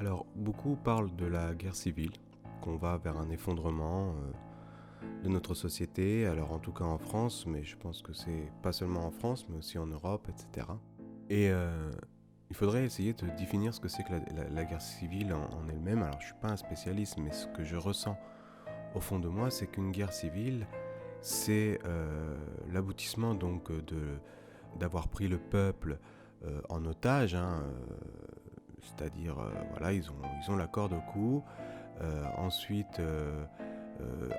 Alors, beaucoup parlent de la guerre civile, qu'on va vers un effondrement de notre société, alors en tout cas en France, mais je pense que c'est pas seulement en France, mais aussi en Europe, etc. Et il faudrait essayer de définir ce que c'est que la guerre civile en elle-même. Alors, je suis pas un spécialiste, mais ce que je ressens au fond de moi, c'est qu'une guerre civile, c'est l'aboutissement donc d'avoir pris le peuple en otage, c'est-à-dire voilà, ils ont la corde au cou. Ensuite,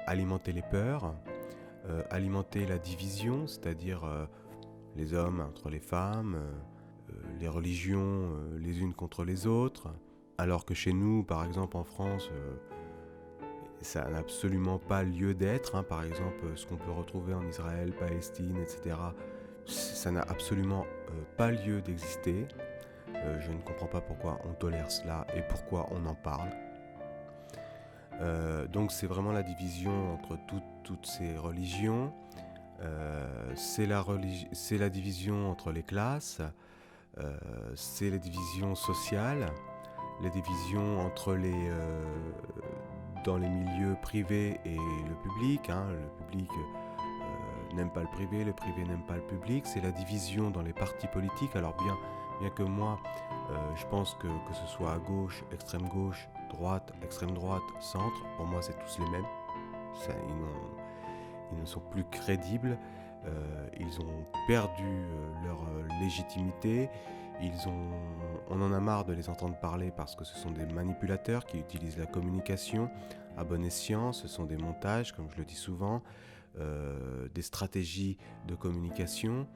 alimenter les peurs, alimenter la division, c'est-à-dire les hommes entre les femmes, les religions les unes contre les autres. Alors que chez nous, par exemple en France, ça n'a absolument pas lieu d'être. Par exemple, ce qu'on peut retrouver en Israël, Palestine, etc., ça n'a absolument pas lieu d'exister. Je ne comprends pas pourquoi on tolère cela et pourquoi on en parle. Donc c'est vraiment la division entre toutes ces religions. C'est la division entre les classes. C'est la division sociale. Les divisions entre dans les milieux privés et le public. Le public n'aime pas le privé n'aime pas le public. C'est la division dans les partis politiques. Alors bien que moi, je pense que ce soit à gauche, droite, extrême droite, centre, pour moi c'est tous les mêmes. Ils ne sont plus crédibles. Ils ont perdu leur légitimité. On en a marre de les entendre parler parce que ce sont des manipulateurs qui utilisent la communication à bon escient. Ce sont des montages, comme je le dis souvent, des stratégies de communication.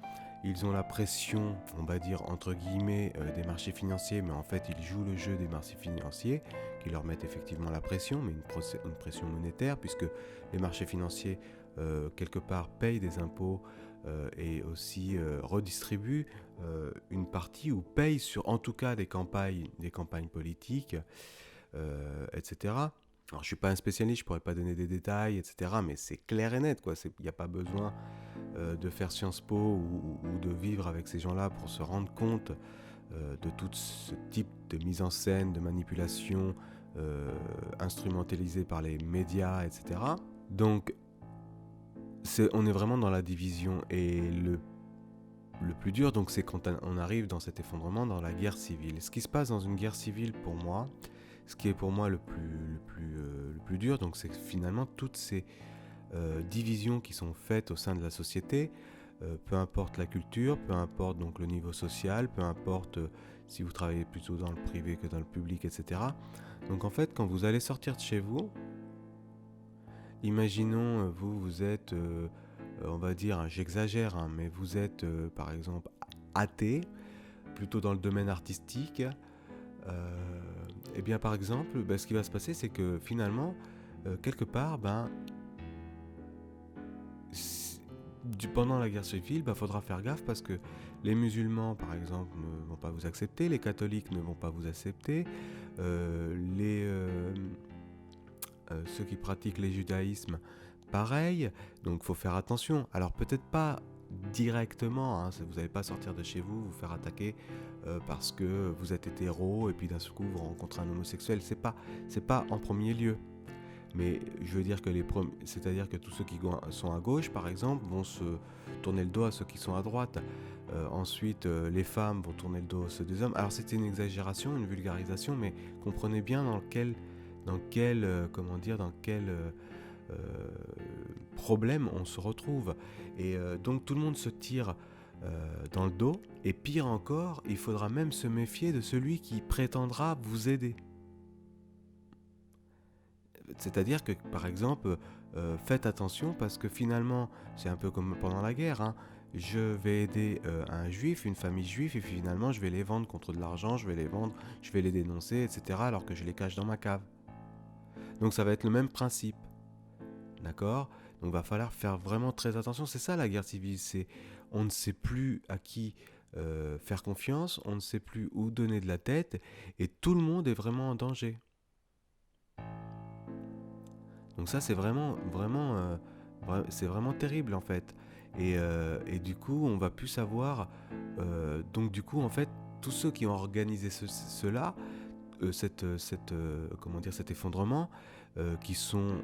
Ils ont la pression, on va dire entre guillemets, des marchés financiers, mais en fait ils jouent le jeu des marchés financiers qui leur mettent effectivement la pression, mais une pression monétaire, puisque les marchés financiers quelque part payent des impôts et aussi redistribuent une partie ou payent sur en tout cas des campagnes politiques, etc. Alors je suis pas un spécialiste, je pourrais pas donner des détails, etc. Mais c'est clair et net, quoi. Il n'y a pas besoin de faire Sciences Po ou de vivre avec ces gens-là pour se rendre compte de tout ce type de mise en scène, de manipulation instrumentalisée par les médias, etc. Donc on est vraiment dans la division, et le plus dur, donc, c'est quand on arrive dans cet effondrement, dans la guerre civile. Ce qui se passe dans une guerre civile, pour moi, ce qui est pour moi le plus dur, donc, c'est finalement toutes ces divisions qui sont faites au sein de la société, peu importe la culture, peu importe donc le niveau social, peu importe si vous travaillez plutôt dans le privé que dans le public, etc. Donc en fait, quand vous allez sortir de chez vous, imaginons vous êtes, on va dire, j'exagère, mais vous êtes par exemple athée, plutôt dans le domaine artistique. Et bien par exemple, ce qui va se passer, c'est que finalement, quelque part, pendant la guerre civile, faudra faire gaffe, parce que les musulmans, par exemple, ne vont pas vous accepter, les catholiques ne vont pas vous accepter, ceux qui pratiquent les judaïsmes, pareil. Donc faut faire attention. Alors peut-être pas directement, vous n'allez pas sortir de chez vous, vous faire attaquer parce que vous êtes hétéro et puis d'un seul coup vous rencontrez un homosexuel. C'est pas en premier lieu. Mais je veux dire que c'est-à-dire que tous ceux qui sont à gauche, par exemple, vont se tourner le dos à ceux qui sont à droite. Ensuite, les femmes vont tourner le dos à ceux des hommes. Alors c'était une exagération, une vulgarisation, mais comprenez bien dans quel problème on se retrouve. Et donc tout le monde se tire dans le dos. Et pire encore, il faudra même se méfier de celui qui prétendra vous aider. C'est-à-dire que, par exemple, faites attention, parce que finalement, c'est un peu comme pendant la guerre, je vais aider un juif, une famille juive, et finalement, je vais les vendre contre de l'argent, je vais les dénoncer, etc., alors que je les cache dans ma cave. Donc ça va être le même principe. D'accord ? Donc va falloir faire vraiment très attention. C'est ça la guerre civile, on ne sait plus à qui faire confiance, on ne sait plus où donner de la tête, et tout le monde est vraiment en danger. Donc ça, c'est vraiment terrible, en fait. Et du coup, on va plus savoir. Donc du coup, en fait, tous ceux qui ont organisé cela comment dire, cet effondrement, qui sont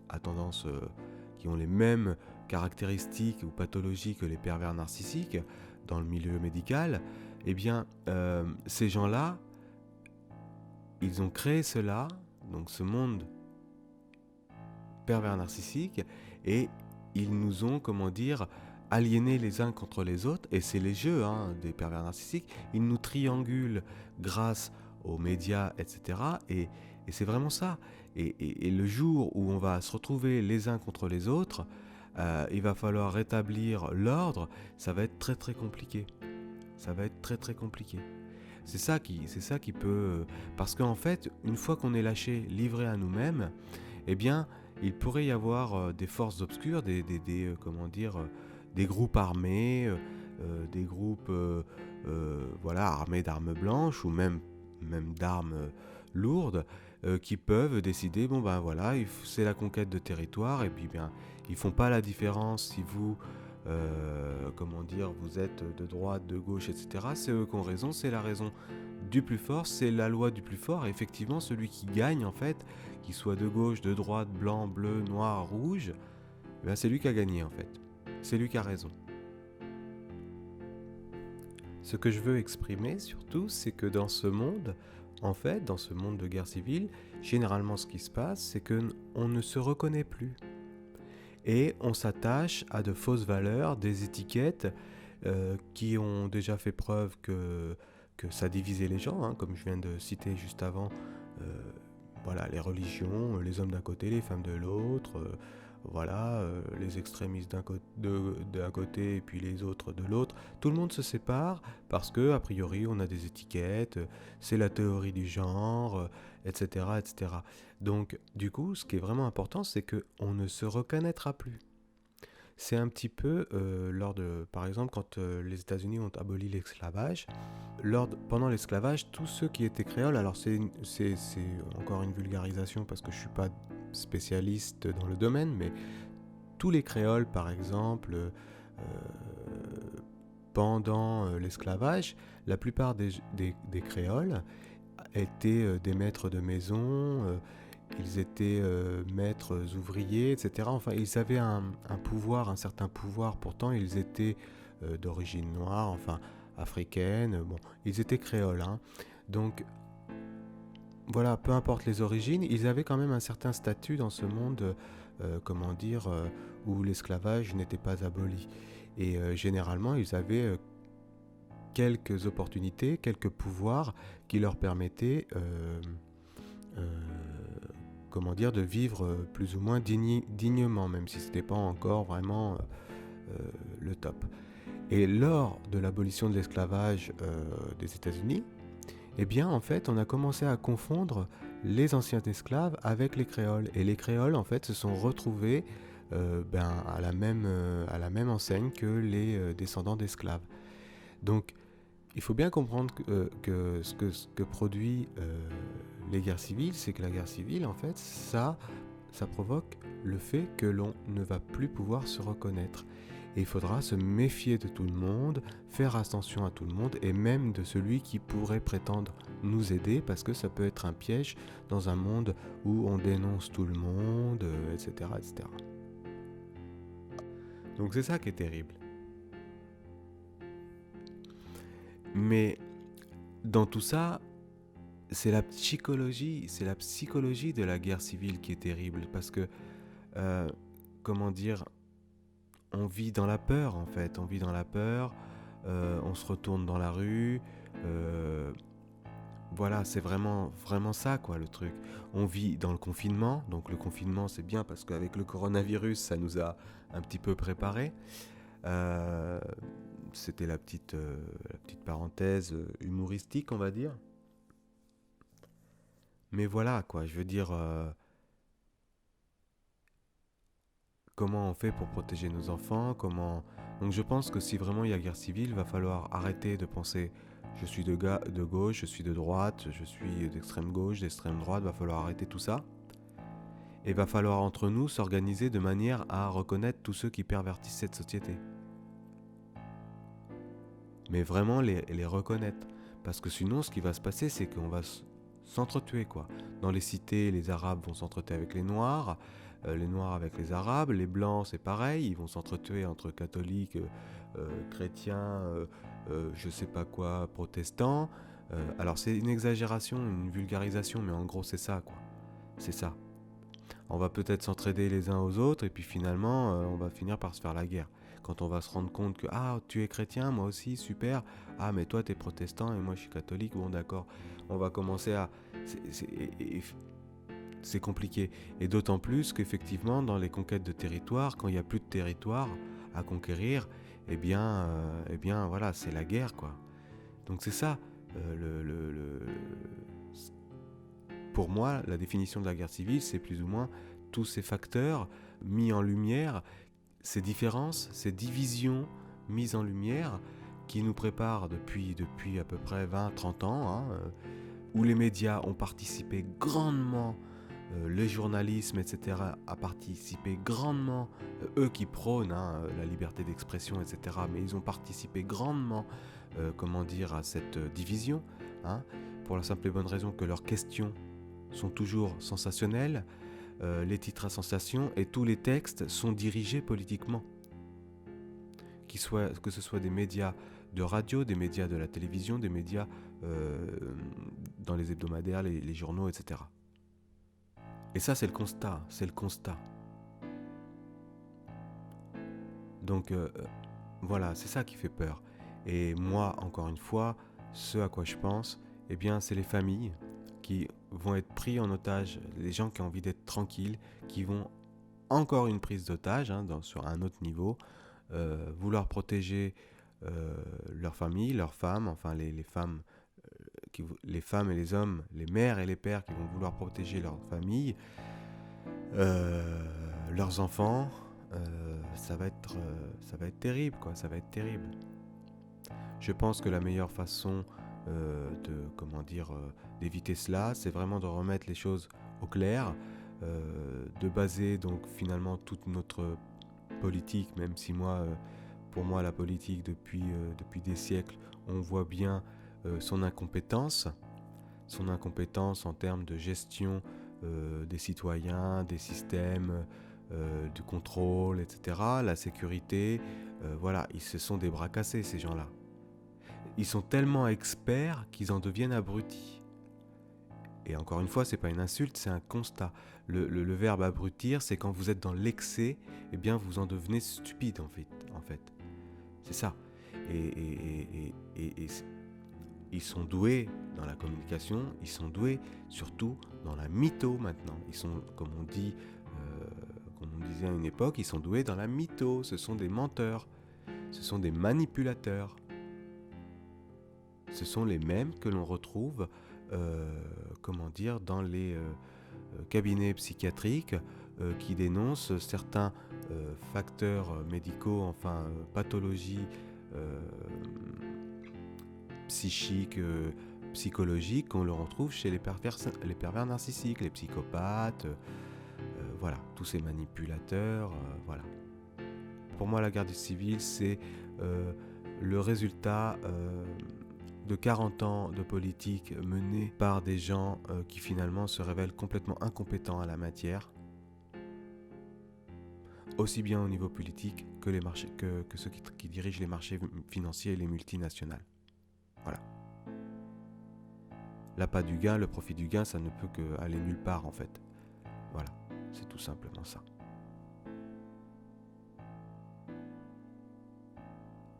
à tendance, qui ont les mêmes caractéristiques ou pathologies que les pervers narcissiques dans le milieu médical, eh bien, ces gens-là, ils ont créé cela, donc ce monde pervers narcissique, et ils nous ont, comment dire, aliénés les uns contre les autres, et c'est les jeux des pervers narcissiques, ils nous triangulent grâce aux médias, etc. Et c'est vraiment ça. Et le jour où on va se retrouver les uns contre les autres, il va falloir rétablir l'ordre, ça va être très très compliqué. Ça va être très très compliqué. C'est ça qui peut... Parce qu'en fait, une fois qu'on est lâché, livré à nous-mêmes, eh bien, il pourrait y avoir des forces obscures, comment dire, des groupes armés, des groupes voilà, armés d'armes blanches ou même d'armes lourdes, qui peuvent décider, bon ben voilà, c'est la conquête de territoire, et puis bien, ils font pas la différence si vous... comment dire, vous êtes de droite, de gauche, etc. C'est eux qui ont raison, c'est la raison du plus fort, c'est la loi du plus fort. Et effectivement, celui qui gagne, en fait, qu'il soit de gauche, de droite, blanc, bleu, noir, rouge, eh bien, c'est lui qui a gagné, en fait. C'est lui qui a raison. Ce que je veux exprimer, surtout, c'est que dans ce monde, en fait, dans ce monde de guerre civile, généralement, ce qui se passe, c'est qu'on ne se reconnaît plus. Et on s'attache à de fausses valeurs, des étiquettes qui ont déjà fait preuve que ça divisait les gens, comme je viens de citer juste avant, voilà, les religions, les hommes d'un côté, les femmes de l'autre, voilà, les extrémistes d'un côté et puis les autres de l'autre. Tout le monde se sépare parce que, a priori, on a des étiquettes, c'est la théorie du genre, etc., etc. Donc, du coup, ce qui est vraiment important, c'est qu'on ne se reconnaîtra plus. C'est un petit peu par exemple, quand les États-Unis ont aboli l'esclavage, pendant l'esclavage, tous ceux qui étaient créoles, alors c'est encore une vulgarisation parce que je ne suis pas spécialiste dans le domaine, mais tous les créoles, par exemple, pendant l'esclavage, la plupart des créoles étaient des maîtres de maison, ils étaient maîtres ouvriers, etc. Enfin, ils avaient un pouvoir, un certain pouvoir. Pourtant, ils étaient d'origine noire, enfin africaine. Bon, ils étaient créoles. Donc, voilà, peu importe les origines, ils avaient quand même un certain statut dans ce monde, comment dire, où l'esclavage n'était pas aboli. Et généralement, ils avaient quelques opportunités, quelques pouvoirs qui leur permettaient comment dire, de vivre plus ou moins dignement, même si ce n'était pas encore vraiment le top. Et lors de l'abolition de l'esclavage des États-Unis, eh bien, en fait, on a commencé à confondre les anciens esclaves avec les créoles. Et les créoles, en fait, se sont retrouvés à la même enseigne que les descendants d'esclaves. Donc, il faut bien comprendre que ce que produit les guerres civiles, c'est que la guerre civile, en fait, ça provoque le fait que l'on ne va plus pouvoir se reconnaître. Et il faudra se méfier de tout le monde, faire attention à tout le monde, et même de celui qui pourrait prétendre nous aider, parce que ça peut être un piège dans un monde où on dénonce tout le monde, etc., etc. Donc c'est ça qui est terrible. Mais dans tout ça, c'est la psychologie de la guerre civile qui est terrible, parce que, comment dire, on vit dans la peur, en fait, on vit dans la peur, on se retourne dans la rue, voilà, c'est vraiment, vraiment ça, quoi, le truc. On vit dans le confinement, donc le confinement, c'est bien, parce qu'avec le coronavirus, ça nous a un petit peu préparés. C'était la petite parenthèse humoristique, on va dire. Mais voilà, quoi, je veux dire, comment on fait pour protéger nos enfants, Donc je pense que si vraiment il y a guerre civile, il va falloir arrêter de penser je suis de gauche, je suis de droite, je suis d'extrême gauche, d'extrême droite, il va falloir arrêter tout ça. Et il va falloir entre nous s'organiser de manière à reconnaître tous ceux qui pervertissent cette société. Mais vraiment les reconnaître. Parce que sinon, ce qui va se passer, c'est qu'on va s'entretuer, quoi. Dans les cités, les Arabes vont s'entretuer avec les Noirs avec les Arabes, les Blancs, c'est pareil, ils vont s'entretuer entre catholiques, chrétiens, je sais pas quoi, protestants. Alors c'est une exagération, une vulgarisation, mais en gros c'est ça, quoi. C'est ça. On va peut-être s'entraider les uns aux autres, et puis finalement, on va finir par se faire la guerre. Quand on va se rendre compte que, ah, tu es chrétien, moi aussi, super. Ah, mais toi, t'es protestant, et moi, je suis catholique, bon, d'accord. On va commencer à... C'est compliqué. Et d'autant plus qu'effectivement, dans les conquêtes de territoire, quand il n'y a plus de territoire à conquérir, eh bien, voilà, c'est la guerre, quoi. Donc c'est ça, pour moi, la définition de la guerre civile, c'est plus ou moins tous ces facteurs mis en lumière, ces différences, ces divisions mises en lumière qui nous préparent depuis à peu près 20-30 ans, où les médias ont participé grandement, le journalisme, etc., a participé grandement, eux qui prônent la liberté d'expression, etc., mais ils ont participé grandement, à cette division, pour la simple et bonne raison que leurs questions sont toujours sensationnelles, les titres à sensation et tous les textes sont dirigés politiquement. Que ce soit des médias de radio, des médias de la télévision, des médias dans les hebdomadaires, les journaux, etc. Et ça, c'est le constat. Donc, voilà, c'est ça qui fait peur. Et moi, encore une fois, ce à quoi je pense, eh bien, c'est les familles qui vont être pris en otage, les gens qui ont envie d'être tranquilles, qui vont, encore une prise d'otage, sur un autre niveau, vouloir protéger leur famille, leurs femmes, enfin les femmes, les femmes et les hommes, les mères et les pères qui vont vouloir protéger leur famille, leurs enfants, ça va être terrible, quoi, ça va être terrible. Je pense que la meilleure façon d'éviter cela, c'est vraiment de remettre les choses au clair, de baser donc finalement toute notre politique, même si pour moi la politique depuis des siècles, on voit bien son incompétence en termes de gestion des citoyens, des systèmes de contrôle, etc., la sécurité, voilà, ce sont des bras cassés ces gens-là. Ils sont tellement experts qu'ils en deviennent abrutis. Et encore une fois, c'est pas une insulte, c'est un constat. Le verbe abrutir, c'est quand vous êtes dans l'excès, eh bien vous en devenez stupide en fait. C'est ça. Et ils sont doués dans la communication, ils sont doués surtout dans la mytho maintenant. Ils sont, comme on disait à une époque, ils sont doués dans la mytho. Ce sont des menteurs, ce sont des manipulateurs. Ce sont les mêmes que l'on retrouve, dans les cabinets psychiatriques qui dénoncent certains facteurs médicaux, pathologies psychiques, psychologiques qu'on le retrouve chez les pervers narcissiques, les psychopathes, voilà, tous ces manipulateurs, voilà. Pour moi, la guerre civile, c'est le résultat de 40 ans de politique menée par des gens qui finalement se révèlent complètement incompétents à la matière, aussi bien au niveau politique que ceux qui dirigent les marchés financiers et les multinationales. Voilà. L'appât du gain, le profit du gain, ça ne peut qu'aller nulle part en fait. Voilà, c'est tout simplement ça.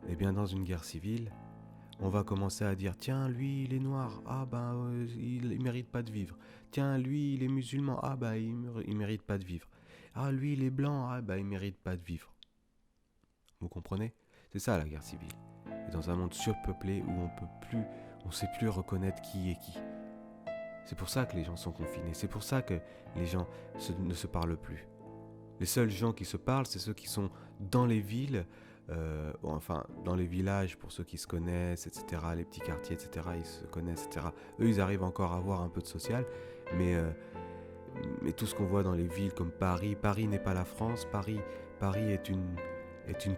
Et bien dans une guerre civile, on va commencer à dire, tiens, lui, il est noir, il mérite pas de vivre. Tiens, lui, il est musulman, il mérite pas de vivre. Ah, lui, il est blanc, il mérite pas de vivre. Vous comprenez ? C'est ça la guerre civile. Et dans un monde surpeuplé où on sait plus reconnaître qui est qui. C'est pour ça que les gens sont confinés, c'est pour ça que les gens ne se parlent plus. Les seuls gens qui se parlent, c'est ceux qui sont dans les villes, dans les villages, pour ceux qui se connaissent, etc., les petits quartiers, etc., ils se connaissent, etc. Eux, ils arrivent encore à avoir un peu de social, mais tout ce qu'on voit dans les villes comme Paris n'est pas la France, Paris est une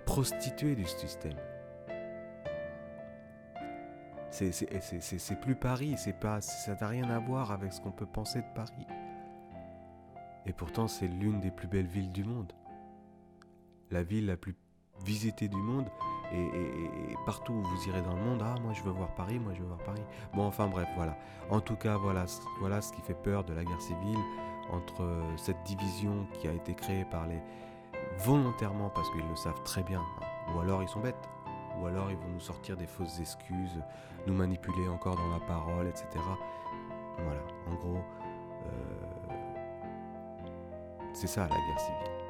prostituée du système. C'est plus Paris, ça n'a rien à voir avec ce qu'on peut penser de Paris. Et pourtant, c'est l'une des plus belles villes du monde. La ville la plus visitée du monde. Et partout où vous irez dans le monde, moi je veux voir Paris, moi je veux voir Paris. Bon, enfin bref, voilà. En tout cas, voilà ce qui fait peur de la guerre civile, entre cette division qui a été créée par les... volontairement, parce qu'ils le savent très bien, ou alors ils sont bêtes, ou alors ils vont nous sortir des fausses excuses, nous manipuler encore dans la parole, etc. Voilà, en gros, c'est ça la guerre civile.